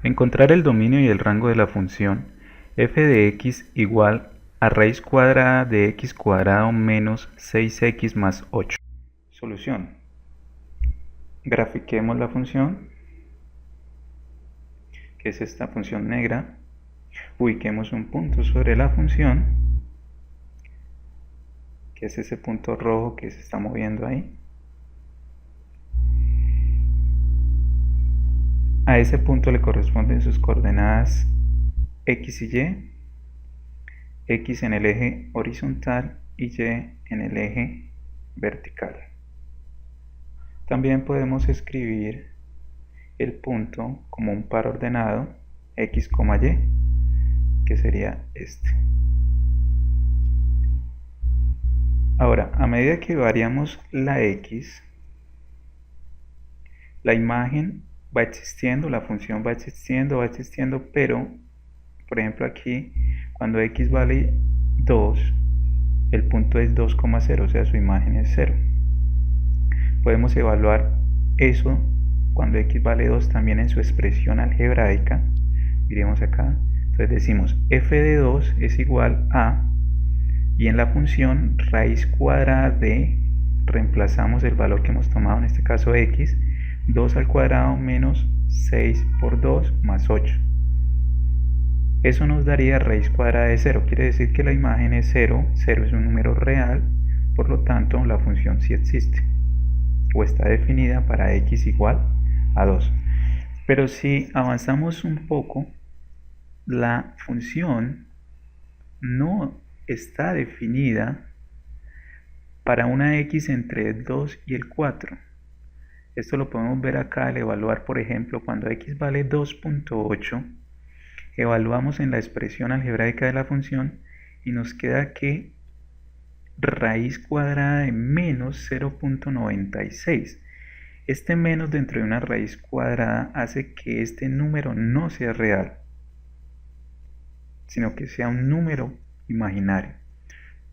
Encontrar el dominio y el rango de la función f de x igual a raíz cuadrada de x cuadrado menos 6x más 8. Solución. Grafiquemos la función, que es esta función negra. Ubiquemos un punto sobre la función, que es ese punto rojo que se está moviendo ahí. A ese punto le corresponden sus coordenadas x y y, x en el eje horizontal y y en el eje vertical. También podemos escribir el punto como un par ordenado x, y, que sería este. Ahora, a medida que variamos la x, la imagen va existiendo, la función va existiendo, pero, por ejemplo aquí, cuando x vale 2, el punto es 2,0, o sea, su imagen es 0. Podemos evaluar eso cuando x vale 2 también en su expresión algebraica. Miremos acá. Entonces decimos f de 2 es igual a, y en la función raíz cuadrada de, reemplazamos el valor que hemos tomado, en este caso x, 2 al cuadrado menos 6 por 2 más 8. Eso nos daría raíz cuadrada de 0, quiere decir que la imagen es 0, 0 es un número real, por lo tanto la función sí existe, o está definida para x igual a 2. Pero si avanzamos un poco, la función no está definida para una x entre el 2 y el 4. Esto lo podemos ver acá al evaluar, por ejemplo, cuando x vale 2.8, evaluamos en la expresión algebraica de la función y nos queda que raíz cuadrada de menos 0.96. Este menos dentro de una raíz cuadrada hace que este número no sea real, sino que sea un número imaginario.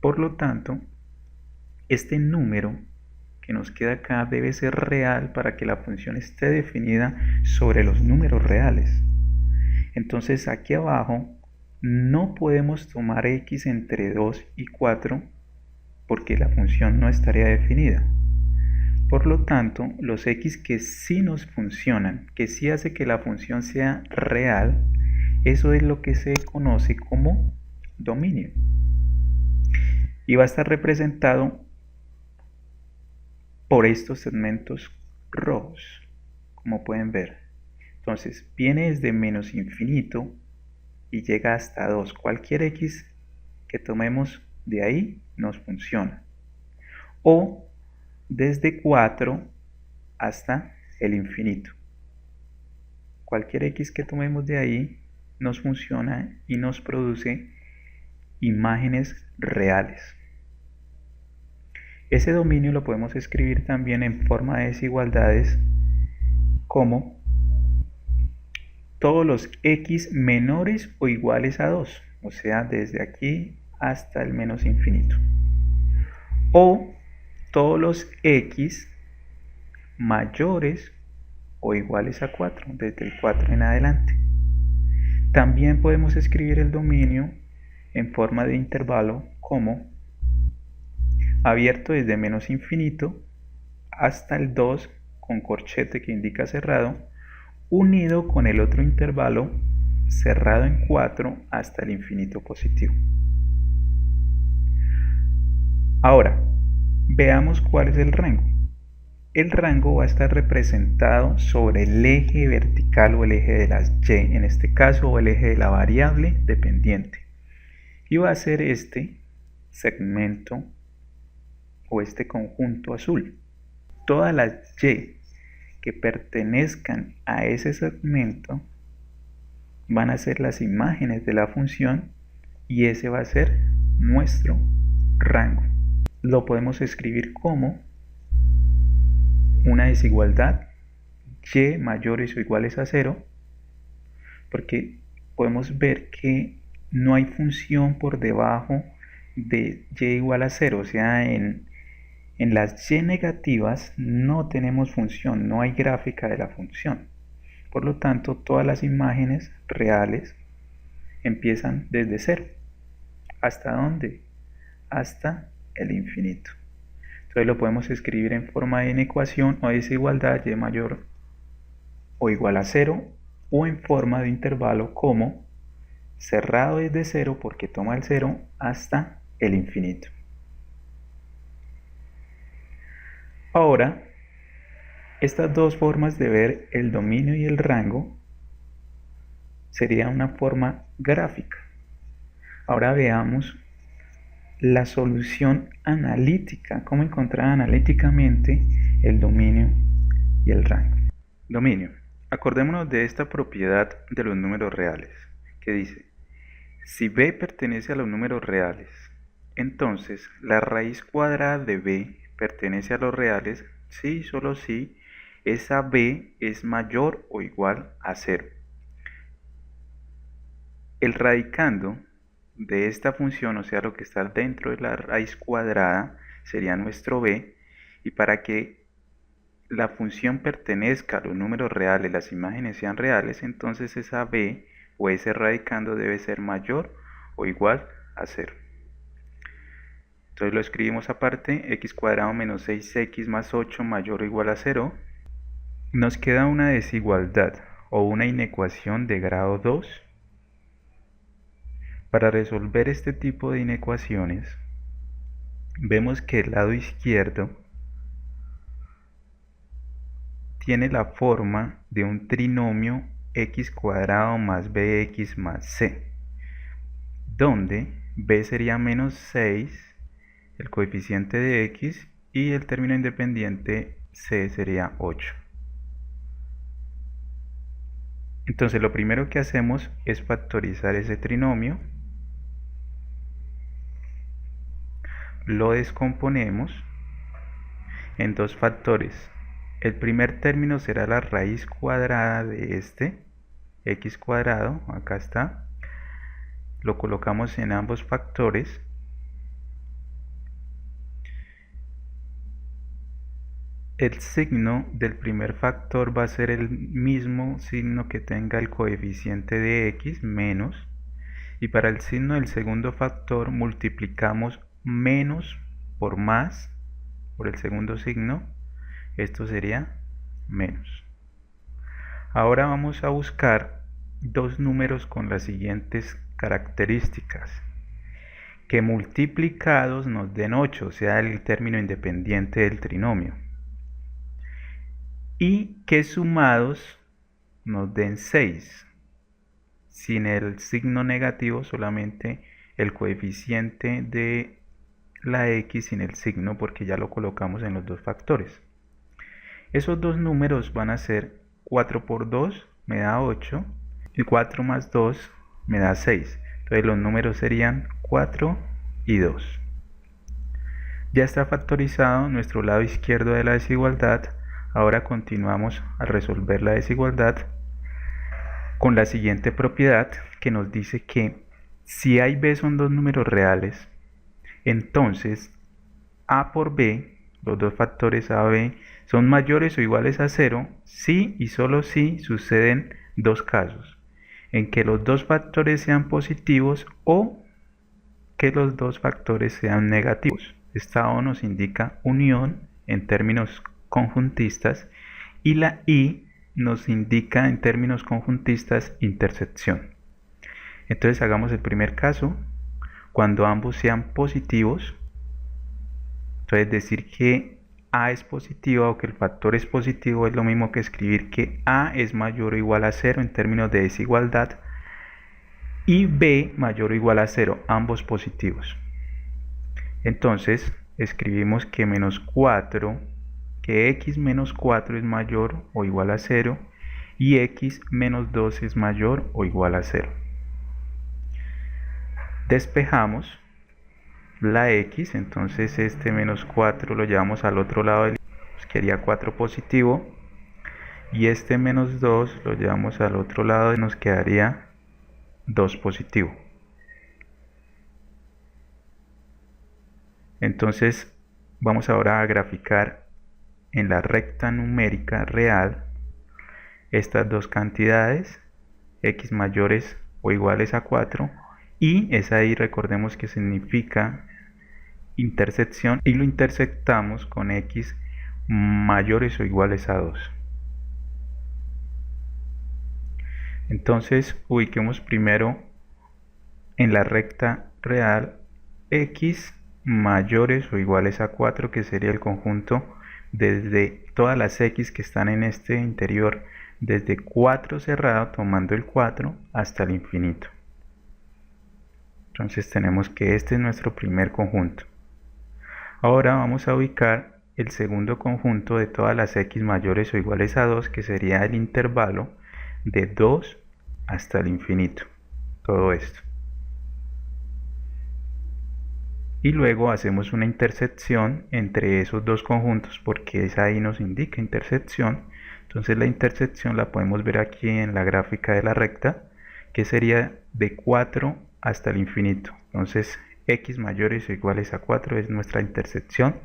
Por lo tanto, este número que nos queda acá debe ser real para que la función esté definida sobre los números reales. Entonces aquí abajo no podemos tomar x entre 2 y 4 porque la función no estaría definida. Por lo tanto, los x que sí nos funcionan, que sí hace que la función sea real, eso es lo que se conoce como dominio. Y va a estar representado por estos segmentos rojos, como pueden ver. Entonces, viene desde menos infinito y llega hasta 2. Cualquier x que tomemos de ahí nos funciona. O desde 4 hasta el infinito. Cualquier x que tomemos de ahí nos funciona y nos produce imágenes reales. Ese dominio lo podemos escribir también en forma de desigualdades como todos los x menores o iguales a 2, o sea, desde aquí hasta el menos infinito. O todos los x mayores o iguales a 4, desde el 4 en adelante. También podemos escribir el dominio en forma de intervalo como abierto desde menos infinito hasta el 2 con corchete que indica cerrado, unido con el otro intervalo cerrado en 4 hasta el infinito positivo. Ahora, veamos cuál es el rango. El rango va a estar representado sobre el eje vertical o el eje de las y, en este caso, o el eje de la variable dependiente. Y va a ser este segmento o este conjunto azul. Todas las y que pertenezcan a ese segmento van a ser las imágenes de la función y ese va a ser nuestro rango. Lo podemos escribir como una desigualdad y mayores o iguales a 0, porque podemos ver que no hay función por debajo de y igual a 0, o sea, en las y negativas no tenemos función, no hay gráfica de la función. Por lo tanto, todas las imágenes reales empiezan desde cero. ¿Hasta dónde? Hasta el infinito. Entonces lo podemos escribir en forma de inecuación o desigualdad y mayor o igual a cero, o en forma de intervalo como cerrado desde cero porque toma el cero hasta el infinito. Ahora, estas dos formas de ver el dominio y el rango sería una forma gráfica. Ahora veamos la solución analítica, cómo encontrar analíticamente el dominio y el rango. Dominio. Acordémonos de esta propiedad de los números reales, que dice, si b pertenece a los números reales, entonces la raíz cuadrada de b pertenece a los reales si y solo si esa b es mayor o igual a 0. El radicando de esta función, o sea, lo que está dentro de la raíz cuadrada, sería nuestro b, y para que la función pertenezca a los números reales, las imágenes sean reales, entonces esa b o ese radicando debe ser mayor o igual a 0. Entonces lo escribimos aparte, x cuadrado menos 6x más 8 mayor o igual a 0. Nos queda una desigualdad o una inecuación de grado 2. Para resolver este tipo de inecuaciones, vemos que el lado izquierdo tiene la forma de un trinomio x cuadrado más bx más c, donde b sería menos 6, el coeficiente de x, y el término independiente c sería 8. Entonces lo primero que hacemos es factorizar ese trinomio, lo descomponemos en dos factores. El primer término será la raíz cuadrada de este x cuadrado, acá está, lo colocamos en ambos factores. El signo del primer factor va a ser el mismo signo que tenga el coeficiente de x, menos, y para el signo del segundo factor multiplicamos menos por más, por el segundo signo, esto sería menos. Ahora vamos a buscar dos números con las siguientes características: que multiplicados nos den 8, o sea, el término independiente del trinomio, y que sumados nos den 6, sin el signo negativo, solamente el coeficiente de la x sin el signo, porque ya lo colocamos en los dos factores. Esos dos números van a ser 4 por 2 me da 8 y 4 más 2 me da 6. Entonces los números serían 4 y 2. Ya está factorizado nuestro lado izquierdo de la desigualdad. Ahora continuamos a resolver la desigualdad con la siguiente propiedad, que nos dice que si a y b son dos números reales, entonces a por b, los dos factores a, b, son mayores o iguales a 0 si y solo si suceden dos casos: en que los dos factores sean positivos o que los dos factores sean negativos. Esta O nos indica unión en términos conjuntistas y la I nos indica en términos conjuntistas intersección. Entonces hagamos el primer caso. Cuando ambos sean positivos, entonces decir que A es positiva o que el factor es positivo es lo mismo que escribir que A es mayor o igual a 0 en términos de desigualdad y B mayor o igual a 0, ambos positivos. Entonces escribimos que menos 4, que x menos 4 es mayor o igual a 0 y x menos 2 es mayor o igual a 0. Despejamos la x, entonces este menos 4 lo llevamos al otro lado del pues quedaría 4 positivo, y este menos 2 lo llevamos al otro lado y nos quedaría 2 positivo. Entonces vamos ahora a graficar en la recta numérica real estas dos cantidades, x mayores o iguales a 4, y esa y recordemos que significa intersección, y lo intersectamos con x mayores o iguales a 2. Entonces ubiquemos primero en la recta real x mayores o iguales a 4, que sería el conjunto desde todas las x que están en este interior, desde 4 cerrado tomando el 4 hasta el infinito. Entonces tenemos que este es nuestro primer conjunto. Ahora vamos a ubicar el segundo conjunto de todas las x mayores o iguales a 2, que sería el intervalo de 2 hasta el infinito, todo esto. Y luego hacemos una intersección entre esos dos conjuntos, porque esa ahí nos indica intersección. Entonces la intersección la podemos ver aquí en la gráfica de la recta, que sería de 4 hasta el infinito. Entonces x mayores o iguales a 4 es nuestra intersección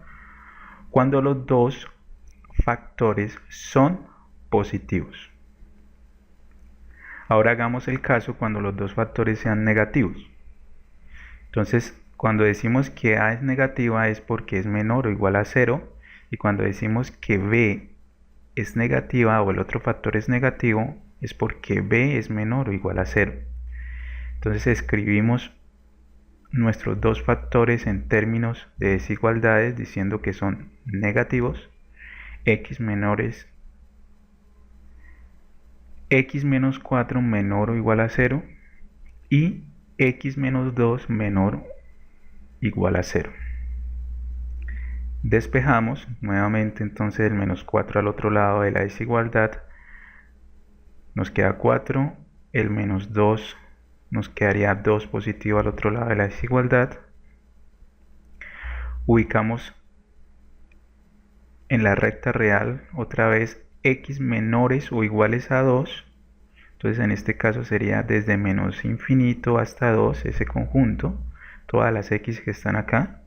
cuando los dos factores son positivos. Ahora hagamos el caso cuando los dos factores sean negativos. Entonces, cuando decimos que a es negativa es porque es menor o igual a 0, y cuando decimos que b es negativa o el otro factor es negativo es porque b es menor o igual a 0. Entonces escribimos nuestros dos factores en términos de desigualdades diciendo que son negativos, x menos 4 menor o igual a 0 y x menos 2 menor o igual a 0. Despejamos nuevamente entonces el menos 4 al otro lado de la desigualdad, nos queda 4, el menos 2 nos quedaría 2 positivo al otro lado de la desigualdad. Ubicamos en la recta real otra vez x menores o iguales a 2, entonces en este caso sería desde menos infinito hasta 2 ese conjunto, todas las x que están acá,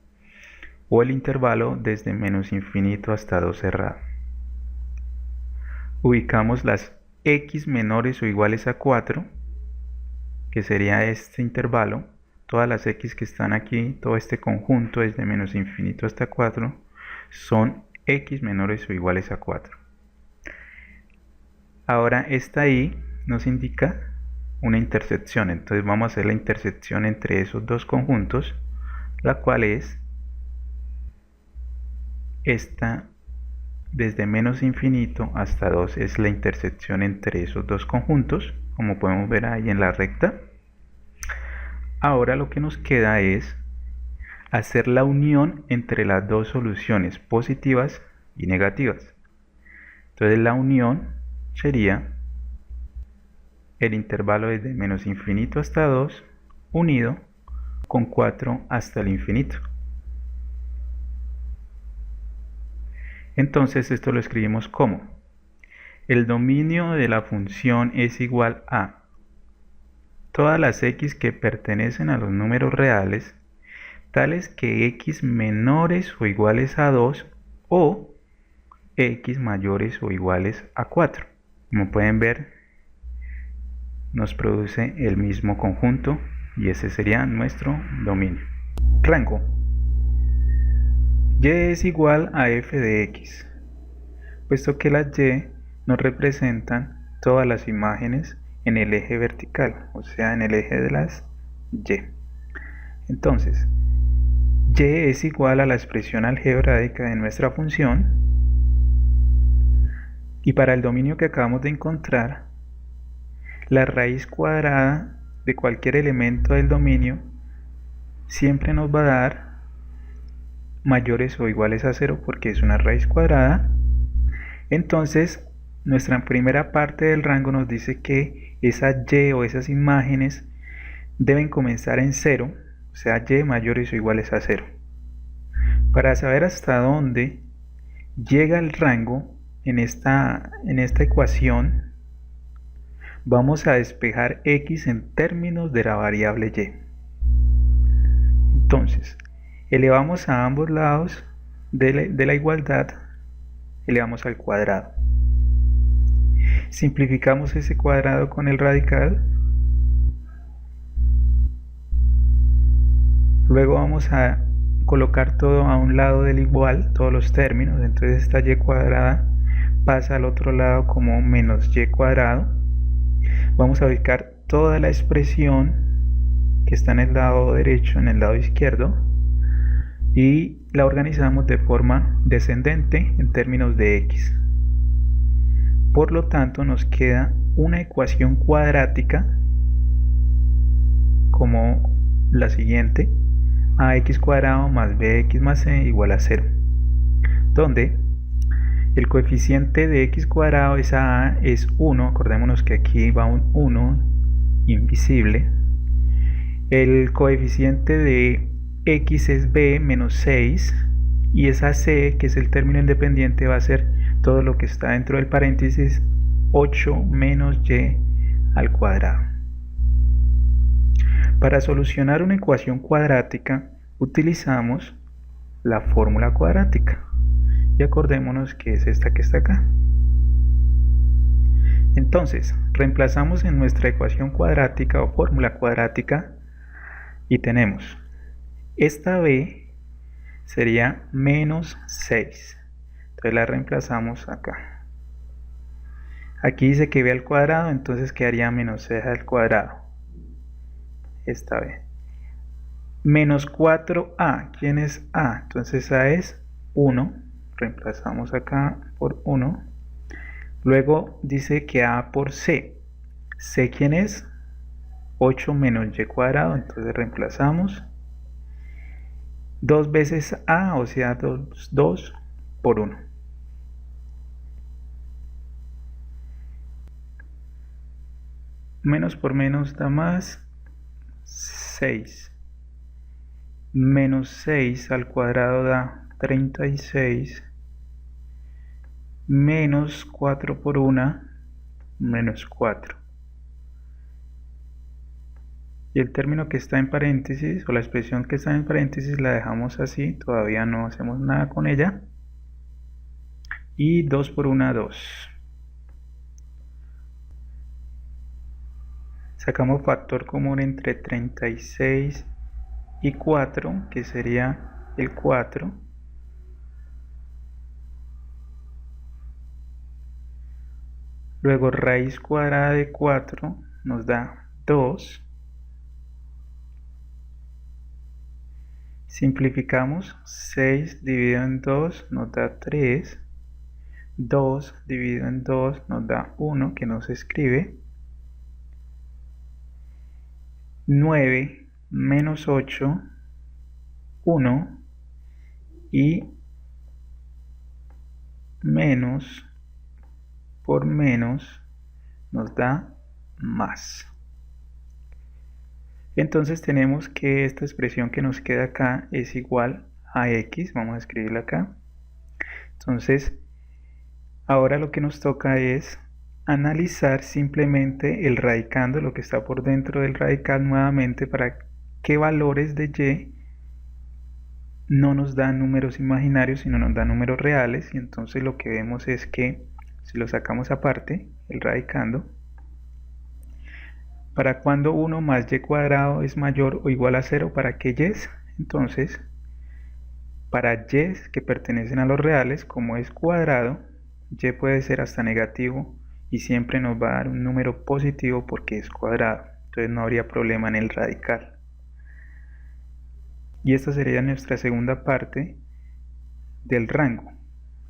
o el intervalo desde menos infinito hasta 2 cerrado. Ubicamos las x menores o iguales a 4, que sería este intervalo, todas las x que están aquí, todo este conjunto desde menos infinito hasta 4, son x menores o iguales a 4. Ahora esta y nos indica una intersección, entonces vamos a hacer la intersección entre esos dos conjuntos, la cual es esta desde menos infinito hasta 2, es la intersección entre esos dos conjuntos, como podemos ver ahí en la recta. Ahora lo que nos queda es hacer la unión entre las dos soluciones positivas y negativas. Entonces la unión sería el intervalo desde menos infinito hasta 2 unido con 4 hasta el infinito. Entonces esto lo escribimos como el dominio de la función es igual a todas las x que pertenecen a los números reales, tales que x menores o iguales a 2 o x mayores o iguales a 4. Como pueden ver, nos produce el mismo conjunto y ese sería nuestro dominio. Rango. Y es igual a f de x, puesto que las y nos representan todas las imágenes en el eje vertical, o sea, en el eje de las y. Entonces, y es igual a la expresión algebraica de nuestra función, y para el dominio que acabamos de encontrar, la raíz cuadrada de cualquier elemento del dominio siempre nos va a dar mayores o iguales a 0 porque es una raíz cuadrada. Entonces nuestra primera parte del rango nos dice que esa y o esas imágenes deben comenzar en 0, o sea, y mayores o iguales a 0. Para saber hasta dónde llega el rango en esta ecuación, vamos a despejar x en términos de la variable y. Entonces, elevamos a ambos lados de la igualdad, elevamos al cuadrado. Simplificamos ese cuadrado con el radical. Luego vamos a colocar todo a un lado del igual, todos los términos. Entonces esta y cuadrada pasa al otro lado como menos y cuadrado. Vamos a ubicar toda la expresión que está en el lado derecho, en el lado izquierdo, y la organizamos de forma descendente en términos de x. Por lo tanto, nos queda una ecuación cuadrática como la siguiente: ax cuadrado más bx más c igual a 0, donde el coeficiente de x cuadrado es a es 1, acordémonos que aquí va un 1 invisible. El coeficiente de x es b menos 6, y esa c, que es el término independiente, va a ser todo lo que está dentro del paréntesis, 8 menos y al cuadrado. Para solucionar una ecuación cuadrática utilizamos la fórmula cuadrática, y acordémonos que es esta que está acá. Entonces reemplazamos en nuestra ecuación cuadrática o fórmula cuadrática y tenemos esta b sería menos 6, entonces la reemplazamos acá. Aquí dice que b al cuadrado, entonces quedaría menos 6 al cuadrado. Esta b menos 4a, ¿quién es a? Entonces a es 1, reemplazamos acá por 1. Luego dice que a por c, c ¿quién es? 8 menos y cuadrado, entonces reemplazamos 2 veces a, o sea 2 por 1. Menos por menos da más 6. Menos 6 al cuadrado da 36. Menos 4 por 1, menos 4. Y el término que está en paréntesis, o la expresión que está en paréntesis, la dejamos así, todavía no hacemos nada con ella. Y 2 por 1, 2. Sacamos factor común entre 36 y 4, que sería el 4. Luego raíz cuadrada de 4 nos da 2. Simplificamos, 6 dividido en 2 nos da 3. 2 dividido en 2 nos da 1, que no se escribe. 9 menos 8, 1, y menos por menos nos da más. Entonces tenemos que esta expresión que nos queda acá es igual a x, vamos a escribirla acá. Entonces ahora lo que nos toca es analizar simplemente el radicando, lo que está por dentro del radical nuevamente, para qué valores de y no nos dan números imaginarios, sino nos dan números reales. Y entonces lo que vemos es que si lo sacamos aparte, el radicando, para cuando 1 más y cuadrado es mayor o igual a 0, ¿para qué y? Entonces, para y que pertenecen a los reales, como es cuadrado, y puede ser hasta negativo y siempre nos va a dar un número positivo porque es cuadrado. Entonces no habría problema en el radical. Y esta sería nuestra segunda parte del rango.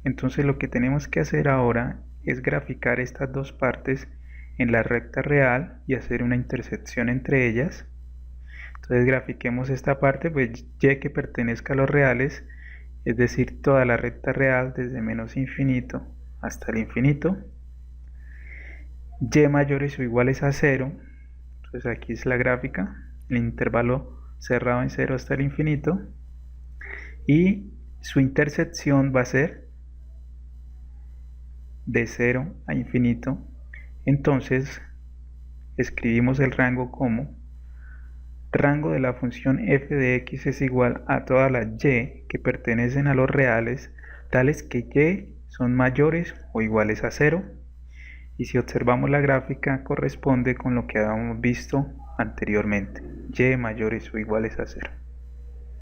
Entonces lo que tenemos que hacer ahora es graficar estas dos partes en la recta real y hacer una intersección entre ellas. Entonces grafiquemos esta parte, pues y que pertenezca a los reales, es decir, toda la recta real desde menos infinito hasta el infinito. Y mayores o iguales a 0, entonces aquí es la gráfica, el intervalo cerrado en 0 hasta el infinito, y su intersección va a ser de 0 a infinito. Entonces escribimos el rango como rango de la función f de x es igual a todas las y que pertenecen a los reales, tales que y son mayores o iguales a 0, Y si observamos la gráfica, corresponde con lo que habíamos visto anteriormente, y mayores o iguales a 0.